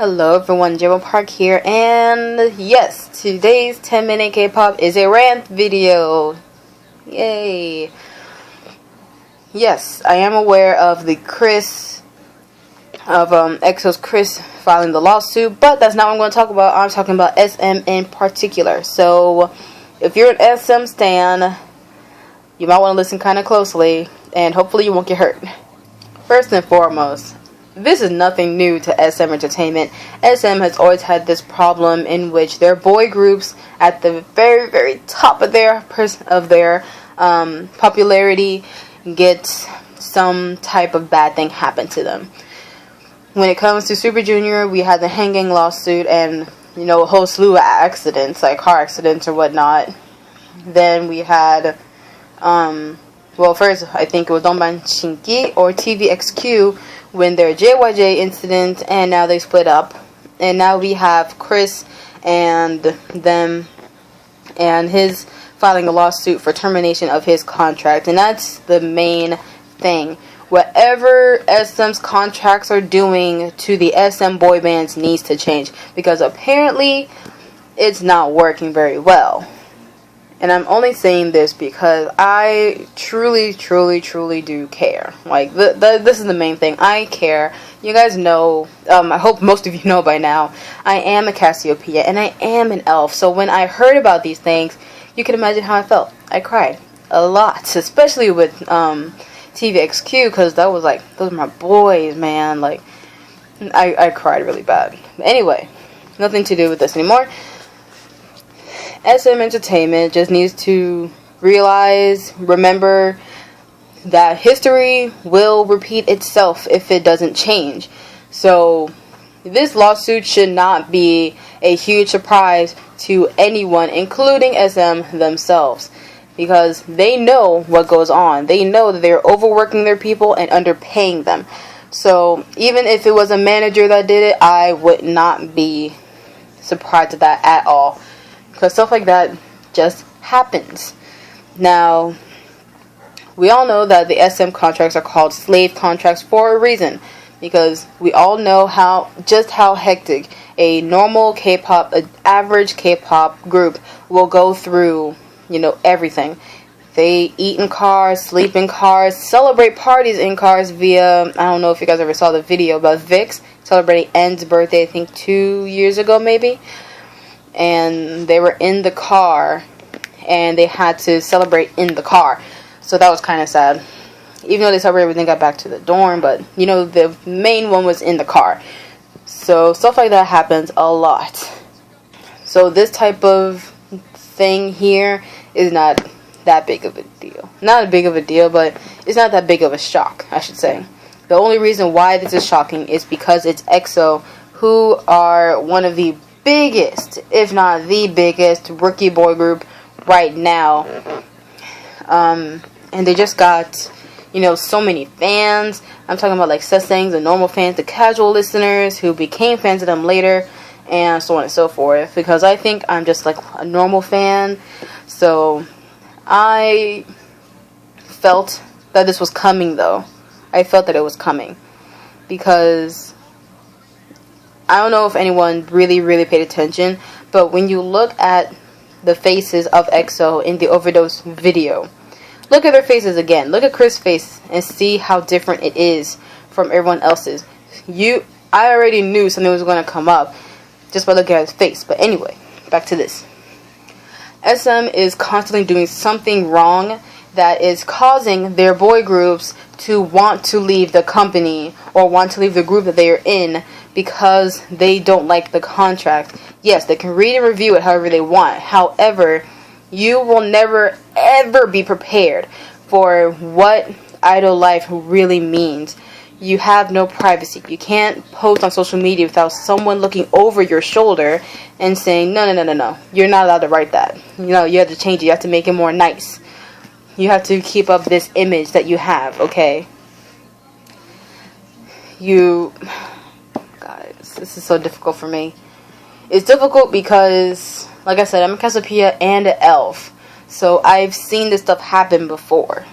Hello everyone, Jimbo Park here, and yes, today's 10-minute K-pop is a rant video. Yay! Yes, I am aware of EXO's Chris filing the lawsuit, but that's not what I'm going to talk about. I'm talking about SM in particular. So, if you're an SM stan, you might want to listen kind of closely, and hopefully you won't get hurt. First and foremost, this is nothing new to SM Entertainment. SM has always had this problem in which their boy groups at the very, very top of their popularity get some type of bad thing happen to them. When it comes to Super Junior, we had the hanging lawsuit and, a whole slew of accidents, like car accidents or whatnot. Then we had, first I think it was Donban Shinki or TVXQ when their JYJ incident, and now they split up. And now we have Chris and them and his filing a lawsuit for termination of his contract. And that's the main thing. Whatever SM's contracts are doing to the SM boy bands needs to change, because apparently it's not working very well. And I'm only saying this because I truly do care. Like, this is the main thing. I care. You guys know, I hope most of you know by now, I am a Cassiopeia and I am an elf. So when I heard about these things, you can imagine how I felt. I cried a lot, especially with TVXQ, because that was like, those are my boys, man. Like, I cried really bad. But anyway, nothing to do with this anymore. SM Entertainment just needs to remember that history will repeat itself if it doesn't change. So this lawsuit should not be a huge surprise to anyone, including SM themselves, because they know what goes on. They know that they're overworking their people and underpaying them. So even if it was a manager that did it, I would not be surprised at that at all. Because stuff like that just happens. Now, we all know that the SM contracts are called slave contracts for a reason. Because we all know how hectic a normal K-pop, an average K-pop group will go through, everything. They eat in cars, sleep in cars, celebrate parties in cars via, I don't know if you guys ever saw the video about Vix celebrating N's birthday, I think 2 years ago maybe. And they were in the car, and they had to celebrate in the car. So that was kind of sad. Even though they celebrated everything, got back to the dorm, but, the main one was in the car. So stuff like that happens a lot. So this type of thing here is not that big of a deal. Not a big of a deal, but it's not that big of a shock, I should say. The only reason why this is shocking is because it's EXO, who are one of the biggest, if not the biggest, rookie boy group right now. And they just got, so many fans. I'm talking about like Sesangs, the normal fans, the casual listeners who became fans of them later, and so on and so forth. Because I think I'm just like a normal fan. So I felt that this was coming, though. I felt that it was coming. Because I don't know if anyone really paid attention, but when you look at the faces of EXO in the overdose video, look at their faces again. Look at Chris' face and see how different it is from everyone else's. I already knew something was going to come up just by looking at his face. But anyway, back to this. SM is constantly doing something wrong that is causing their boy groups to want to leave the company or want to leave the group that they are in because they don't like the contract. Yes, they can read and review it however they want. However, you will never ever be prepared for what idol life really means. You have no privacy. You can't post on social media without someone looking over your shoulder and saying, no, you're not allowed to write that. You have to change it. You have to make it more nice. You have to keep up this image that you have, okay? Guys, this is so difficult for me. It's difficult because, like I said, I'm a Cassiopeia and an elf. So I've seen this stuff happen before.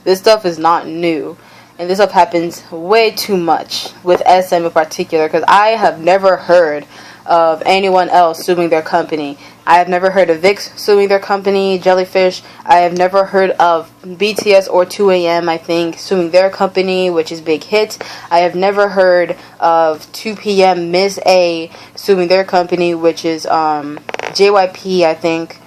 This stuff is not new. and this stuff happens way too much with SM in particular, because I have never heard of anyone else suing their company. I have never heard of VIX suing their company, Jellyfish. I have never heard of BTS or 2AM, I think, suing their company, which is Big Hit. I have never heard of 2PM Miss A suing their company, which is JYP, I think.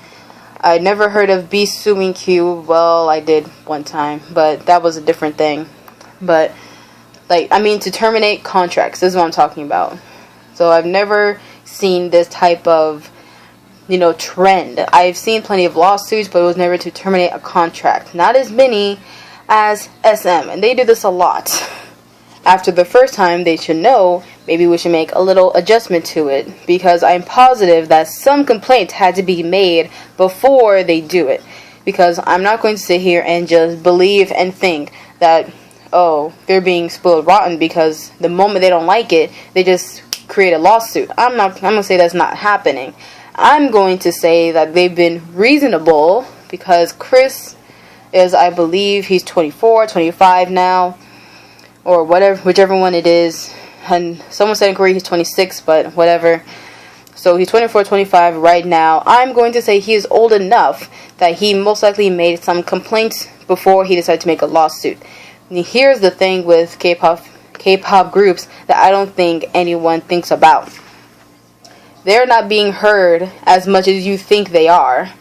I never heard of B suing Q. Well, I did one time, but that was a different thing. But, like, I mean, to terminate contracts, this is what I'm talking about. So I've never seen this type of, trend. I've seen plenty of lawsuits, but it was never to terminate a contract. Not as many as SM, and they do this a lot. After the first time, they should know, maybe we should make a little adjustment to it, because I'm positive that some complaints had to be made before they do it. Because I'm not going to sit here and just believe and think that, oh, they're being spoiled rotten because the moment they don't like it, they just create a lawsuit. I'm going to say that's not happening. I'm going to say that they've been reasonable, because Chris is, I believe, he's 24, 25 now, or whatever, whichever one it is. And someone said in Korea he's 26, but whatever. So he's 24, 25 right now. I'm going to say he is old enough that he most likely made some complaints before he decided to make a lawsuit. And here's the thing with K-pop groups that I don't think anyone thinks about. They're not being heard as much as you think they are.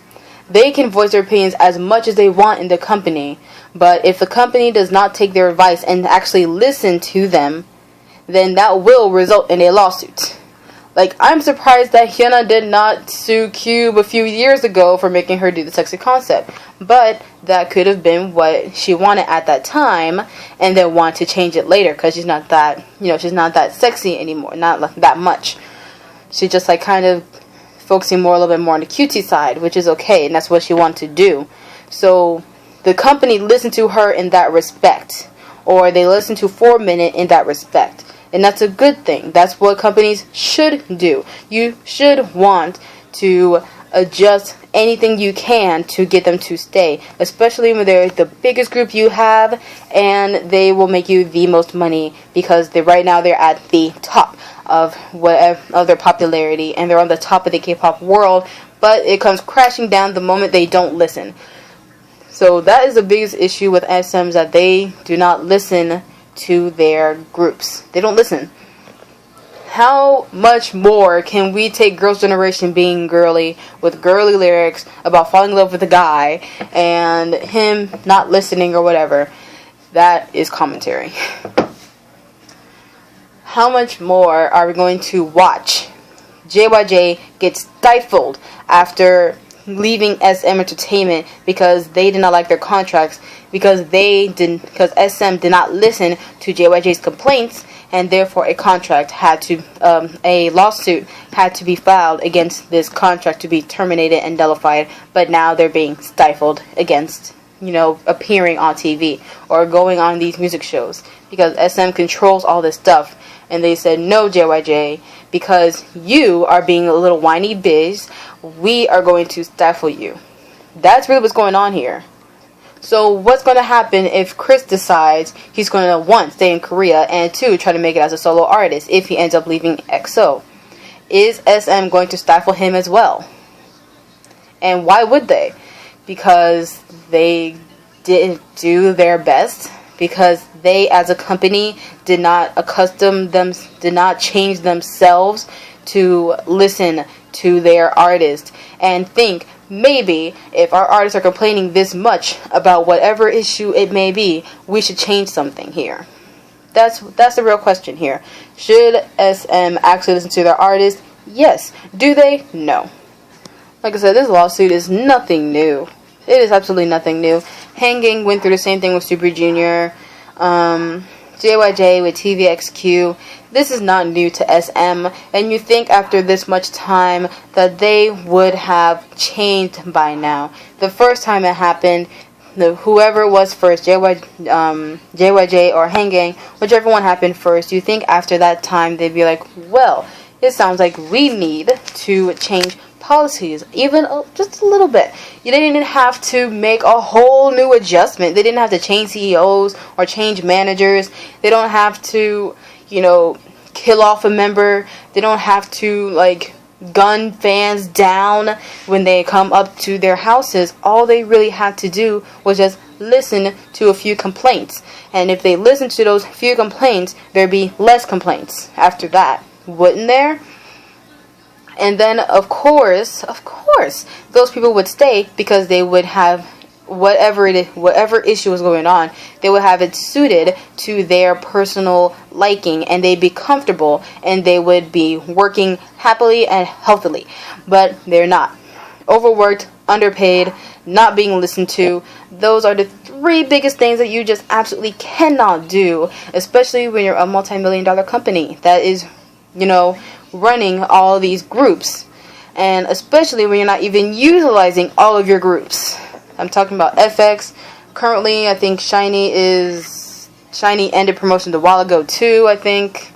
They can voice their opinions as much as they want in the company, but if the company does not take their advice and actually listen to them, then that will result in a lawsuit. Like, I'm surprised that Hyuna did not sue Cube a few years ago for making her do the sexy concept, but that could have been what she wanted at that time, and then want to change it later, because she's not that, she's not that sexy anymore, not that much. She's just like kind of focusing more, a little bit more on the cutesy side, which is okay, and that's what she wanted to do. So the company listened to her in that respect, or they listened to 4 Minute in that respect, and that's a good thing. That's what companies should do. You should want to adjust anything you can to get them to stay, especially when they're the biggest group you have, and they will make you the most money, because right now they're at the top of their popularity, and they're on the top of the K-pop world, but it comes crashing down the moment they don't listen. So that is the biggest issue with SMs, that they do not listen to their groups. They don't listen. How much more can we take Girls' Generation being girly, with girly lyrics about falling in love with a guy and him not listening or whatever? That is commentary. How much more are we going to watch JYJ get stifled after leaving SM Entertainment because they did not like their contracts, because SM did not listen to JYJ's complaints, and therefore a lawsuit had to be filed against this contract to be terminated and nullified. But now they're being stifled against, appearing on TV or going on these music shows, because SM controls all this stuff. And they said, no, JYJ, because you are being a little whiny biz, we are going to stifle you. That's really what's going on here. So what's going to happen if Chris decides he's going to, 1, stay in Korea, and 2, try to make it as a solo artist if he ends up leaving EXO? Is SM going to stifle him as well? And why would they? Because they didn't do their best? Because they, as a company, did not change themselves to listen to their artists and think, maybe if our artists are complaining this much about whatever issue it may be, we should change something here. That's the real question here. Should SM actually listen to their artists? Yes. Do they? No. Like I said, this lawsuit is nothing new. It is absolutely nothing new. Hanging went through the same thing with Super Junior. JYJ with TVXQ. This is not new to SM, and you think after this much time that they would have changed by now. The first time it happened, whoever was first, JYJ or Hanging, whichever one happened first, you think after that time they'd be like, well, it sounds like we need to change policies, even just a little bit. You didn't have to make a whole new adjustment. They didn't have to change CEOs or change managers. They don't have to, kill off a member. They don't have to, gun fans down when they come up to their houses. All they really had to do was just listen to a few complaints. And if they listened to those few complaints, there'd be less complaints after that, wouldn't there? And then, of course, those people would stay because they would have whatever issue was going on, they would have it suited to their personal liking, and they'd be comfortable, and they would be working happily and healthily. But they're not. Overworked, underpaid, not being listened to. Those are the three biggest things that you just absolutely cannot do, especially when you're a multi-million-dollar company that is, running all these groups. And especially when you're not even utilizing all of your groups. I'm talking about FX. Currently, I think Shiny ended promotions a while ago too, I think.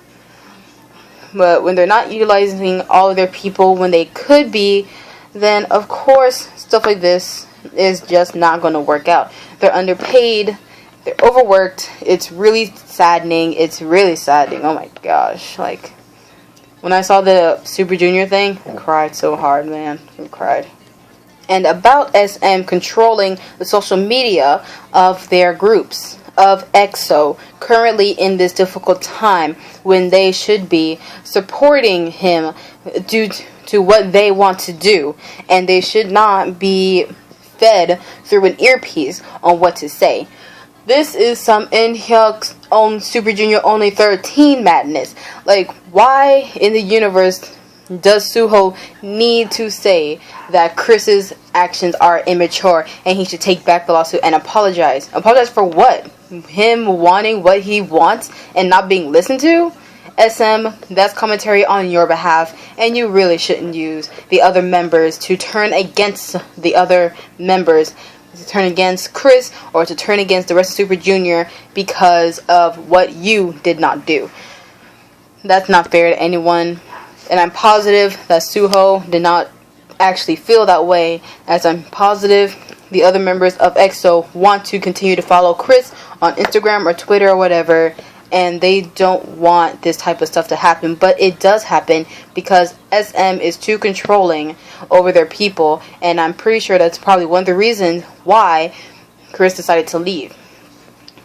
But when they're not utilizing all of their people when they could be, then of course stuff like this is just not going to work out. They're underpaid. They're overworked. It's really saddening. Oh my gosh. When I saw the Super Junior thing, I cried so hard, man. I cried. And about SM controlling the social media of their groups, of EXO, currently in this difficult time when they should be supporting him due to what they want to do. And they should not be fed through an earpiece on what to say. This is some in-hyuk's own Super Junior Only 13 madness. Why in the universe does Suho need to say that Chris's actions are immature and he should take back the lawsuit and apologize? Apologize for what? Him wanting what he wants and not being listened to? SM, that's commentary on your behalf, and you really shouldn't use the other members to turn against the other members, to turn against Chris or to turn against the rest of Super Junior because of what you did not do. That's not fair to anyone. And I'm positive that Suho did not actually feel that way, as I'm positive the other members of EXO want to continue to follow Chris on Instagram or Twitter or whatever, and they don't want this type of stuff to happen. But it does happen because SM is too controlling over their people, and I'm pretty sure that's probably one of the reasons why Chris decided to leave.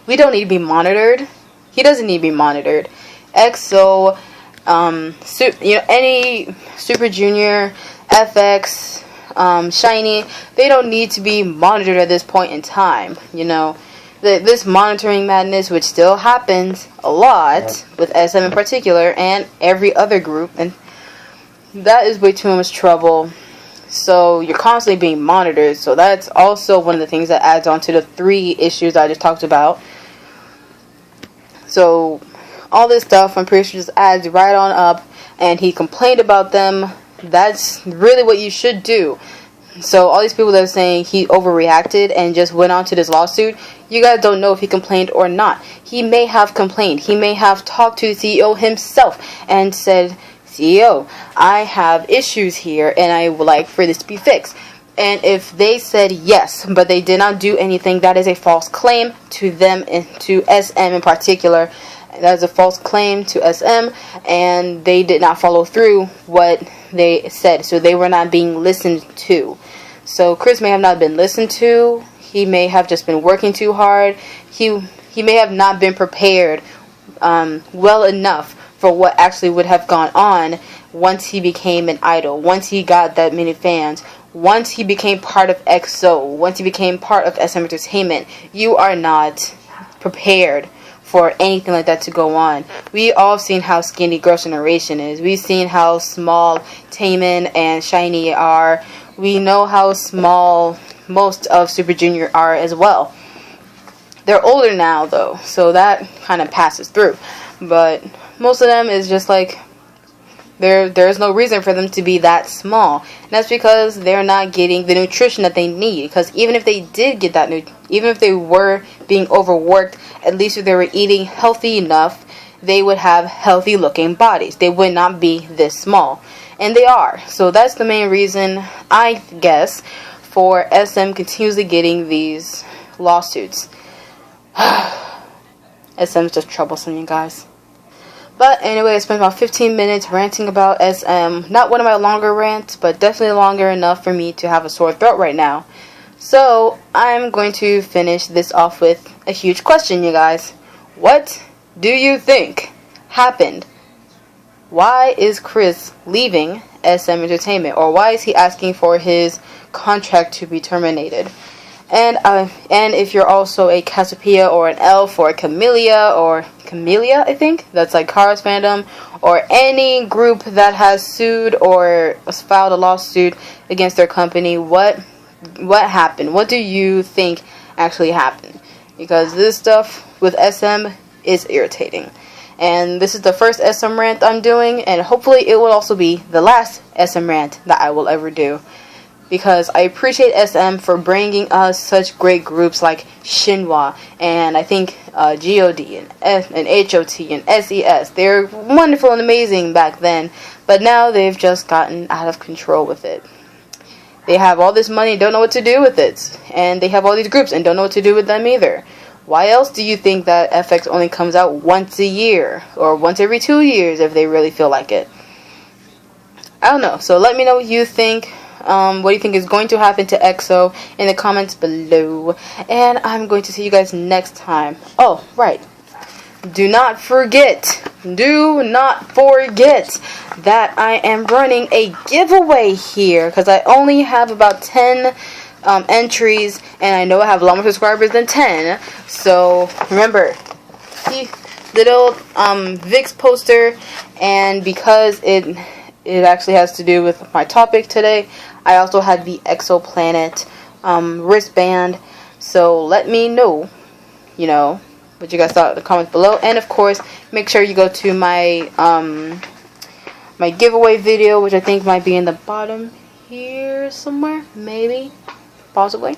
We don't need to be monitored. He doesn't need to be monitored. EXO, any Super Junior, FX, Shiny, they don't need to be monitored at this point in time. This monitoring madness, which still happens a lot with SM in particular and every other group, and that is way too much trouble. So you're constantly being monitored, so that's also one of the things that adds on to the three issues I just talked about. So all this stuff, I'm pretty sure, just adds right on up, and he complained about them. That's really what you should do. So all these people that are saying he overreacted and just went on to this lawsuit, you guys don't know if he complained or not. He may have complained. He may have talked to the CEO himself and said, CEO, I have issues here and I would like for this to be fixed. And if they said yes, but they did not do anything, that is a false claim to them, and to SM in particular. That is a false claim to SM, and they did not follow through what they said. So they were not being listened to. So Chris may have not been listened to. He may have just been working too hard. He may have not been prepared well enough for what actually would have gone on once he became an idol, once he got that many fans, once he became part of EXO, once he became part of SM Entertainment. You are not prepared for anything like that to go on. We all seen how skinny Girls' Generation is. We've seen how small Taemin and Shiny are. We know how small most of Super Junior are as well. They're older now though, so that kind of passes through. But most of them is just there's no reason for them to be that small. And that's because they're not getting the nutrition that they need. Because even if they did get that even if they were being overworked, at least if they were eating healthy enough, they would have healthy looking bodies. They would not be this small. And they are. So that's the main reason, I guess, for SM continuously getting these lawsuits. SM's just troublesome, you guys. But anyway, I spent about 15 minutes ranting about SM. Not one of my longer rants, but definitely longer enough for me to have a sore throat right now. So, I'm going to finish this off with a huge question, you guys. What do you think happened? Why is Chris leaving SM Entertainment? Or why is he asking for his contract to be terminated? And if you're also a Cassiopeia or an Elf or a Camellia, I think, that's like Kara's fandom, or any group that has sued or filed a lawsuit against their company, what happened? What do you think actually happened? Because this stuff with SM is irritating. And this is the first SM rant I'm doing, and hopefully it will also be the last SM rant that I will ever do. Because I appreciate SM for bringing us such great groups like Shinhwa, and I think GOD, and HOT, and SES. They're wonderful and amazing back then, but now they've just gotten out of control with it. They have all this money, don't know what to do with it. And they have all these groups and don't know what to do with them either. Why else do you think that FX only comes out once a year? Or once every 2 years if they really feel like it? I don't know. So let me know what you think. What do you think is going to happen to EXO in the comments below. And I'm going to see you guys next time. Oh, right. Do not forget that I am running a giveaway here, because I only have about 10 entries, and I know I have a lot more subscribers than 10. So remember, see little VIX poster, and because it actually has to do with my topic today, I also had the Exoplanet wristband. So let me know, what you guys thought in the comments below. And of course, make sure you go to my my giveaway video, which I think might be in the bottom here somewhere, maybe, possibly.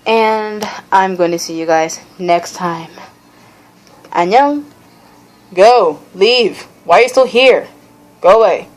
And I'm going to see you guys next time. Annyeong. Go. Leave. Why are you still here? Go away.